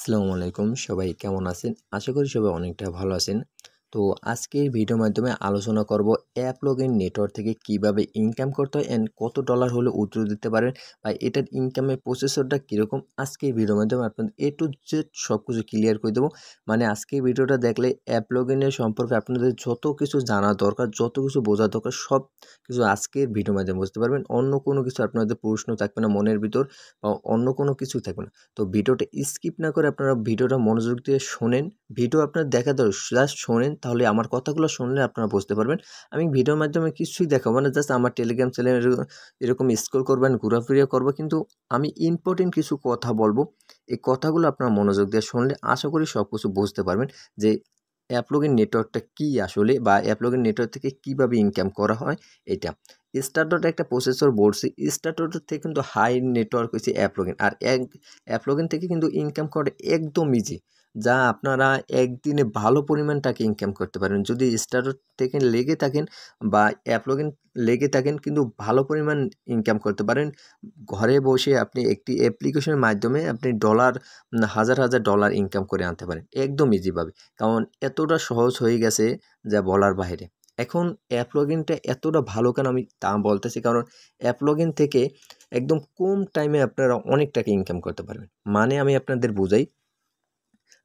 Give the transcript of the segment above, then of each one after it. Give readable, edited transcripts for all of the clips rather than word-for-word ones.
আসসালামু আলাইকুম সবাই কেমন আছেন? আশা করি সবাই অনেকটা ভালো আছেন। তো আজকের ভিডিওর মাধ্যমে আলোচনা করব অ্যাপ লগইন নেটওয়ার্ক থেকে কিভাবে ইনকাম করতে হয় এন্ড কত ডলার হলে উইথড্র দিতে পারেন বা এটার ইনকামের প্রসেসরটা কীরকম আজকের ভিডিওর মাধ্যমে আপনাদের A to Z সব কিছু ক্লিয়ার করে দেবো। মানে আজকের ভিডিওটা দেখলে অ্যাপ লগইনের সম্পর্কে আপনাদের যত কিছু জানা দরকার, যত কিছু বোঝা দরকার সব কিছু আজকের ভিডিওর মাধ্যমে বুঝতে পারবেন। অন্য কোনো কিছু আপনাদের প্রশ্ন থাকবে না মনের ভিতর বা অন্য কোনো কিছু থাকবে না। তো ভিডিওটা স্কিপ না করে আপনারা ভিডিওটা মনোযোগ দিয়ে শোনেন। ভিডিও আপনার দেখা দরকার জাস্ট শোনেন, তাহলে আমার কথাগুলো শুনলে আপনারা বুঝতে পারবেন। আমি ভিডিওর মাধ্যমে কিছুই দেখাবো না, জাস্ট আমার টেলিগ্রাম চ্যানেল এরকম স্ক্রল করবেন, ঘোরাফেরা করবো, কিন্তু আমি ইম্পর্টেন্ট কিছু কথা বলবো। এই কথাগুলো আপনারা মনোযোগ দিয়ে শুনলে আশা করি সব কিছু বুঝতে পারবেন যে অ্যাপ লগইন নেটওয়ার্কটা কী আসলে, বা অ্যাপ লগইন নেটওয়ার্ক থেকে কীভাবে ইনকাম করা হয়। এটা স্টারডট একটা প্রসেসর বলছি, স্টারডট থেকে কিন্তু হাই নেটওয়ার্ক হয়েছে অ্যাপ লগইন, আর অ্যাপ লগইন থেকে কিন্তু ইনকাম করা একদম ইজি, যা আপনারা একদিনে ভালো পরিমাণ টাকা ইনকাম করতে পারেন যদি স্টারডট থেকে লেগে থাকেন বা অ্যাপ লগইন লেগে থাকেন, কিন্তু ভালো পরিমাণ ইনকাম করতে পারেন। ঘরে বসে আপনি একটি অ্যাপ্লিকেশনের মাধ্যমে আপনি হাজার হাজার ডলার ইনকাম করে আনতে পারেন একদম ইজিভাবে, কারণ এতটা সহজ হয়ে গেছে যা বলার বাইরে। এখন অ্যাপ লগইনটা এতটা ভালো কেন আমি তা বলতেছি, কারণ অ্যাপ লগইন থেকে একদম কম টাইমে আপনারা অনেক টাকা ইনকাম করতে পারবেন। মানে আমি আপনাদের বুঝাই,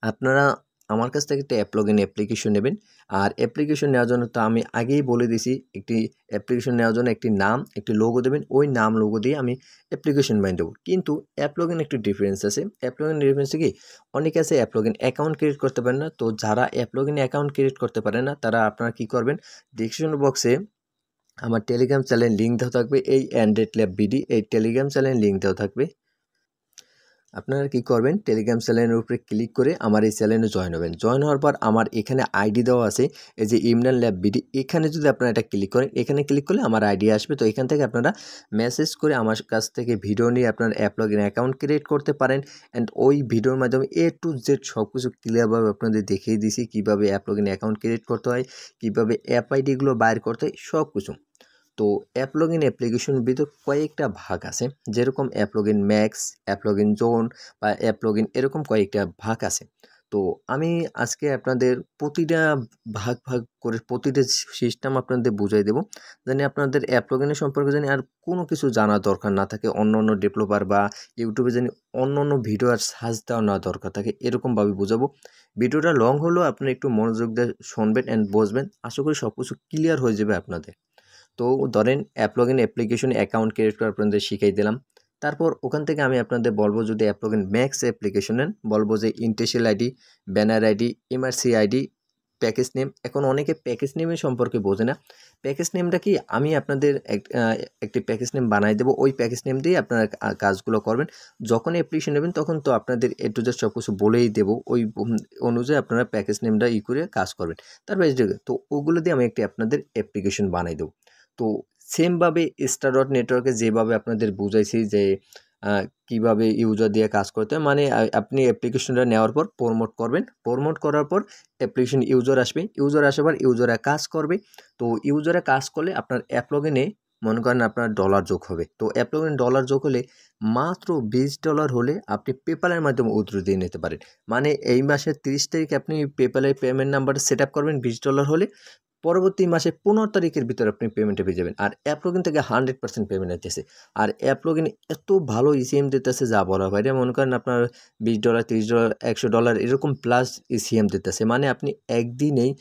আপনারা আমার কাছ থেকে একটা অ্যাপ লগইন অ্যাপ্লিকেশন নেবেন, আর অ্যাপ্লিকেশন নেওয়ার জন্য তো আমি আগেই বলে দিছি, একটি অ্যাপ্লিকেশন নেওয়ার জন্য একটি নাম, একটি লোগো দেবেন, ওই নাম লোগো দিয়ে আমি অ্যাপ্লিকেশন বানিয়ে দেবো। কিন্তু অ্যাপ লগইন একটু ডিফারেন্স আছে। অ্যাপ লগইন ডিফারেন্স কি, অনেকে আছে অ্যাপ লগইন অ্যাকাউন্ট ক্রিয়েট করতে পারেন না। তো যারা অ্যাপ লগইন অ্যাকাউন্ট ক্রিয়েট করতে পারেন না, তারা আপনারা কী করবেন, ডিসক্রিপশন বক্সে আমার টেলিগ্রাম চ্যানেল লিঙ্ক দেওয়া থাকবে, এই অ্যান্ড্রয়েড ল্যাব বিডি, এই টেলিগ্রাম চ্যানেল লিঙ্ক দেওয়া থাকবে। আপনারা কি করবেন, টেলিগ্রাম চ্যানেলের উপরে ক্লিক করে আমার এই চ্যানেলে জয়েন হবেন। জয়েন হওয়ার পর আমার এখানে আইডি দেওয়া আছে, এই যে ইমরান ল্যাব বিডি, এখানে যদি আপনারা এটা ক্লিক করেন, এখানে ক্লিক করলে আমার আইডি আসবে। তো এখান থেকে আপনারা মেসেজ করে আমার কাছ থেকে ভিডিও নিয়ে আপনার অ্যাপ লগইন অ্যাকাউন্ট ক্রিয়েট করতে পারেন। অ্যান্ড ওই ভিডিওর মাধ্যমে A to Z সব কিছু ক্লিয়ারভাবে আপনাদের দেখিয়ে দিয়েছি, কীভাবে অ্যাপ লগইন অ্যাকাউন্ট ক্রিয়েট করতে হয়, কীভাবে অ্যাপ আইডিগুলো বাইর করতে হয়, সব কিছু। তো অ্যাপ লগইন অ্যাপ্লিকেশনের ভিতর কয়েকটা ভাগ আছে, যেরকম app login max, app login zone বা অ্যাপ লগইন, এরকম কয়েকটা ভাগ আছে। তো আমি আজকে আপনাদের প্রতিটা ভাগ ভাগ করে প্রতিটা সিস্টেম আপনাদের বুঝাই দেবো, জানি আপনাদের অ্যাপ লগইনের সম্পর্কে জানি আর কোনো কিছু জানার দরকার না থাকে, অন্য ডেভেলপার বা ইউটিউবে জানি অন্য ভিডিও আর সার্চ দেওয়া না দরকার থাকে, এরকমভাবে বুঝাবো। ভিডিওটা লং হলেও আপনি একটু মনোযোগ দিয়ে শুনবেন অ্যান্ড বুঝবেন, আশা করি সব কিছু ক্লিয়ার হয়ে যাবে আপনাদের। তো ধরেন app login application account create করে আপনাদের শিখিয়ে দিলাম। তারপর ওখান থেকে আমি আপনাদের বলবো, যদি অ্যাপ লগইন ম্যাক্স অ্যাপ্লিকেশন নেন, বলবো যে initial ID, banner ID, MRC ID, package name. এখন অনেকে প্যাকেজ নেমের সম্পর্কে বোঝে না। প্যাকেজ নেমটা কি, আমি আপনাদের একটি প্যাকেজ নেম বানাই দেবো, ওই প্যাকেজ নেম দিয়ে আপনারা কাজগুলো করবেন। যখন অ্যাপ্লিকেশন নেবেন তখন তো আপনাদের A to Z সব কিছু বলেই দেবো, ওই অনুযায়ী আপনারা প্যাকেজ নেমটা করে কাজ করবেন। তারপর তো ওগুলো দিয়ে আমি একটি আপনাদের অ্যাপ্লিকেশন বানাই দেবো। তো সেমভাবে স্টারডট নেটওয়ার্কে যেভাবে আপনাদের বুঝাইছি যে কিভাবে ইউজার দিয়ে কাজ করতে হয়, মানে আপনি অ্যাপ্লিকেশনটা নেওয়ার পর প্রমোট করবেন, প্রমোট করার পর অ্যাপ্লিকেশন ইউজার আসবে, ইউজার আসার পর ইউজাররা কাজ করবে। তো ইউজাররা কাজ করলে আপনার অ্যাপ লগইনে মনে করেন আপনার ডলার যোগ হবে। তো অ্যাপ লগইনে ডলার যোগ হলে মাত্র $20 হলে আপনি পেপ্যালের মাধ্যমে উইথড্র দিয়ে নিতে পারেন। মানে এই মাসের 30 তারিখে আপনি পেপ্যালের পেমেন্ট নাম্বারটা সেট আপ করবেন, $20 হলে পরবর্তী মাসে 15 তারিখের ভিতরে আপনি পেমেন্টটা পেয়ে যাবেন। আর অ্যাপ লগইন থেকে 100% পেমেন্ট দিতেছে। আর অ্যাপ লগইন এত ভালো ইসিএম দিতেছে যা বলার বাইরে। মনে করেন আপনার $20, $30, $100 এরকম প্লাস ইসিএম দিতেছে। মানে আপনি একদিনেই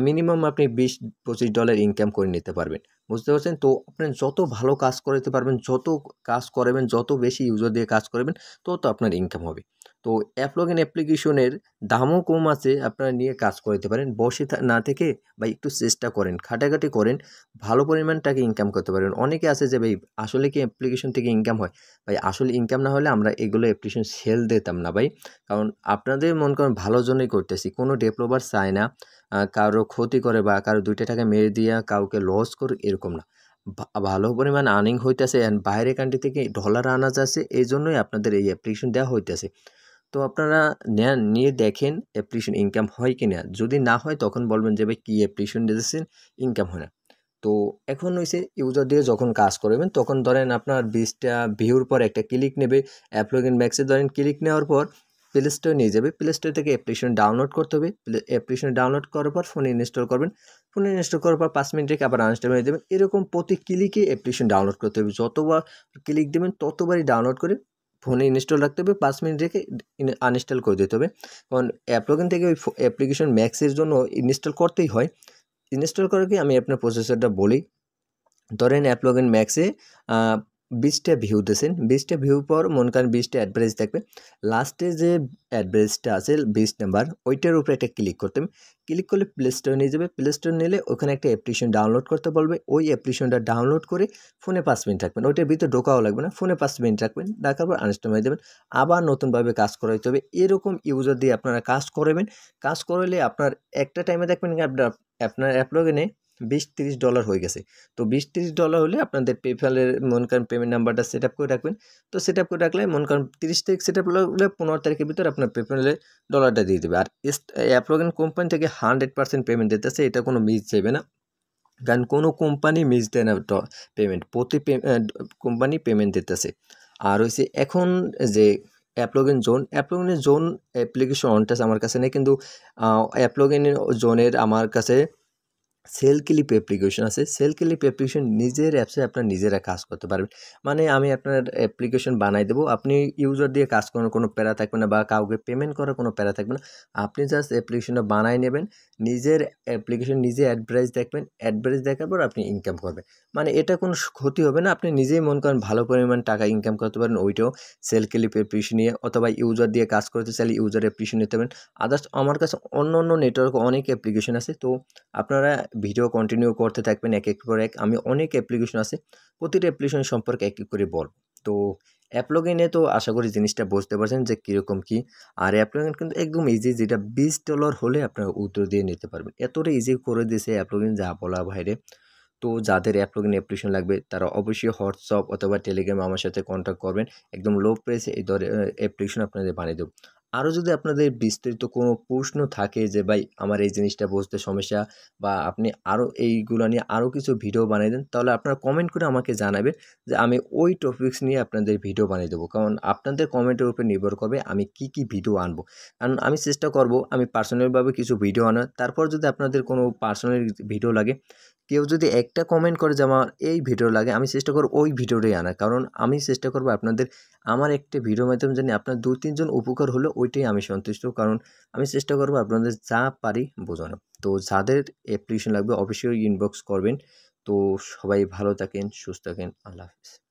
মিনিমাম আপনি $20-25 ইনকাম করে নিতে পারবেন। বুঝতে পারছেন? তো আপনি যত ভালো কাজ করাতে পারবেন, যত কাজ করাবেন, যত বেশি ইউজার দিয়ে কাজ করাবেন, তত আপনার ইনকাম হবে। তো অ্যাপ লগইন অ্যাপ্লিকেশনের দামও কম আছে, আপনারা নিয়ে কাজ করাতে পারেন। বসে না থেকে বা একটু চেষ্টা করেন, খাটাখাটি করেন, ভালো পরিমাণ টাকা ইনকাম করতে পারবেন। অনেকে আছে যে ভাই আসলে কি অ্যাপ্লিকেশন থেকে ইনকাম হয়? ভাই আসলে ইনকাম না হলে আমরা এগুলো অ্যাপ্লিকেশন সেল দিতাম না ভাই। কারণ আপনাদের মনে করেন ভালোর জন্যই করতেছি। কোনো ডেভেলপার চায় না কারো ক্ষতি করে বা কারো 2 টাকা মেরে দিয়া কাউকে লস করুক, এরকম না। ভালো পরিমাণ আর্নিং হইতেছে অ্যান্ড বাইরের কান্ট্রি থেকে ডলার আনা যাচ্ছে, এই জন্যই আপনাদের এই অ্যাপ্লিকেশন দেওয়া হইতেছে। তো আপনারা নেন, নিয়ে দেখেন অ্যাপ্লিকেশন ইনকাম হয় কি না। যদি না হয় তখন বলবেন যে ভাই কী অ্যাপ্লিকেশন দিয়েছেন, ইনকাম হয় না। তো এখন হইছে ইউজার দিয়ে যখন কাজ করবেন তখন ধরেন আপনার 20টা ভিউর পর একটা ক্লিক নেবে। অ্যাপ লগইন ম্যাক্সে ধরেন ক্লিক নেওয়ার পর প্লে স্টোরে নিয়ে যাবে। প্লে স্টোর থেকে অ্যাপ্লিকেশন ডাউনলোড করতে হবে। অ্যাপ্লিকেশন ডাউনলোড করার পর ফোনে ইনস্টল করবেন। ফোনে ইনস্টল করার পর 5 মিনিট রেখে আবার আনইনস্টল করে দেবেন। এরকম প্রতি ক্লিকে অ্যাপ্লিকেশন ডাউনলোড করতে হবে। যতবার ক্লিক দেবেন ততবারই ডাউনলোড করে ফোনে ইনস্টল রাখতে হবে। 5 মিনিট রেখে আনইনস্টল করে দিতে হবে। কারণ অ্যাপ্লগিন থেকে ওই অ্যাপ্লিকেশন ম্যাক্সের জন্য ইনস্টল করতেই হয়। ইনস্টল করার আগে আমি আপনার প্রসেসরটা বলি। ধরেন অ্যাপ্লগিন ম্যাক্সে 20টা ভিউ দিয়েছেন। 20টা ভিউ পর মনে করেন 20টা অ্যাডভারেজ থাকবে। লাস্টে যে অ্যাডভারেজটা আছে 20 নাম্বার, ওইটার উপরে একটা ক্লিক করতে হবে। ক্লিক করলে প্লে স্টোরে নিয়ে যাবে। প্লে স্টোরে নিলে ওখানে একটা অ্যাপ্লিকেশন ডাউনলোড করতে বলবে। ওই অ্যাপ্লিকেশনটা ডাউনলোড করে ফোনে 5 মিনিট রাখবেন। ওইটার ভিতরে ঢোকাও লাগবে না, ফোনে 5 মিনিট রাখবেন। রাখার পর আনইনস্টল হয়ে যাবেন। আবার নতুনভাবে কাজ করাইতে হবে। এরকম ইউজার দিয়ে আপনারা কাজ করাবেন। কাজ করাইলে আপনার একটা টাইমে দেখবেন আপনার অ্যাপ্লগিনে $20-30 হয়ে গেছে। তো $20-30 হলে আপনাদের পেপ্যালের মনে করেন পেমেন্ট নাম্বারটা সেট আপ করে রাখবেন। তো সেট আপ করে রাখলে মনে করেন 30 তারিখ সেট আপ হলে 15 তারিখের ভিতরে আপনার পেপ্যালে ডলারটা দিয়ে দেবে। আর অ্যাপ্লগিন কোম্পানি থেকে 100% পেমেন্ট দিতেছে, এটা কোনো মিস যাবে না। কারণ কোনো কোম্পানি মিস দেয় না পেমেন্ট, প্রতি কোম্পানি পেমেন্ট দিতেছে। আর হচ্ছে এখন যে অ্যাপ্লগিন জোন অ্যাপ্লিকেশন অনটাস আমার কাছে নেই, কিন্তু অ্যাপ্লগিন জোনের আমার কাছে সেল ক্লিপ অ্যাপ্লিকেশন আছে। সেল ক্লিপ অ্যাপ্লিকেশন নিজের অ্যাপসে আপনার নিজেরা কাজ করতে পারবেন। মানে আমি আপনার অ্যাপ্লিকেশন বানাই দেবো, আপনি ইউজার দিয়ে কাজ করার কোনো প্যারা থাকবে না বা কাউকে পেমেন্ট করার কোনো প্যারা থাকবে না। আপনি জাস্ট অ্যাপ্লিকেশনটা বানাই নেবেন, নিজের অ্যাপ্লিকেশন নিজে অ্যাডভার্টাইজ দেখবেন, অ্যাডভার্টাইজ দেখার পর আপনি ইনকাম করবেন। মানে এটা কোনো ক্ষতি হবে না, আপনি নিজেই মনে করেন ভালো পরিমাণ টাকা ইনকাম করতে পারেন। ওইটাও সেল ক্লিপ অ্যাপ্লিকেশন নিয়ে, অথবা ইউজার দিয়ে কাজ করতে চাইলে ইউজার অ্যাপ্লিকেশন নিতে পারেন। আদার্স আমার কাছে অন্য নেটওয়ার্কে অনেক অ্যাপ্লিকেশন আছে। তো আপনারা ভিডিও কন্টিনিউ করতে থাকবেন এক এক করে এক। আমি অনেক অ্যাপ্লিকেশন আছে, প্রতিটা অ্যাপ্লিকেশন সম্পর্কে এক এক করে বলব। তো অ্যাপ্লগিনে তো আশা করি জিনিসটা বুঝতে পারছেন যে কীরকম কী। আর অ্যাপ্লগিন কিন্তু একদম ইজি, যেটা $20 হলে আপনারা উত্তর দিয়ে নিতে পারবেন। এতটা ইজি করে দিয়েছে অ্যাপ্লগিন, যা বলা বাইরে। তো যাদের অ্যাপ্লগিন অ্যাপ্লিকেশন লাগবে তারা অবশ্যই হোয়াটসঅ্যাপ অথবা টেলিগ্রামে আমার সাথে কন্ট্যাক্ট করবেন। একদম লো প্রাইসে এই ধরনের অ্যাপ্লিকেশন আপনাদের বানিয়ে দেবো। আরও যদি আপনাদের বিস্তারিত কোনো প্রশ্ন থাকে যে ভাই আমার এই জিনিসটা বুঝতে সমস্যা, বা আপনি আরও এইগুলো নিয়ে আরও কিছু ভিডিও বানিয়ে দেন, তাহলে আপনারা কমেন্ট করে আমাকে জানাবেন যে আমি ওই টপিকস নিয়ে আপনাদের ভিডিও বানিয়ে দেবো। কারণ আপনাদের কমেন্টের উপর নির্ভর করবে আমি কি ভিডিও আনবো। কারণ আমি চেষ্টা করব আমি পার্সোনালভাবে কিছু ভিডিও আনার। তারপর যদি আপনাদের কোনো পার্সোনাল ভিডিও লাগে, কেউ যদি একটা কমেন্ট করে যে আমার এই ভিডিও লাগে, আমি চেষ্টা করব ওই ভিডিওটাই আনার। কারণ আমি চেষ্টা করব আপনাদের আমার একটা ভিডিওর মাধ্যমে জানি আপনার 2-3 জন উপকার হলো, ওইটাই আমি সন্তুষ্ট। কারণ আমি চেষ্টা করব আপনাদের যা পারি বোঝানো। তো যাদের অ্যাপ্লিকেশন লাগবে অবশ্যই ইনবক্স করবেন। তো সবাই ভালো থাকেন, সুস্থ থাকেন। আল্লাহ হাফেজ।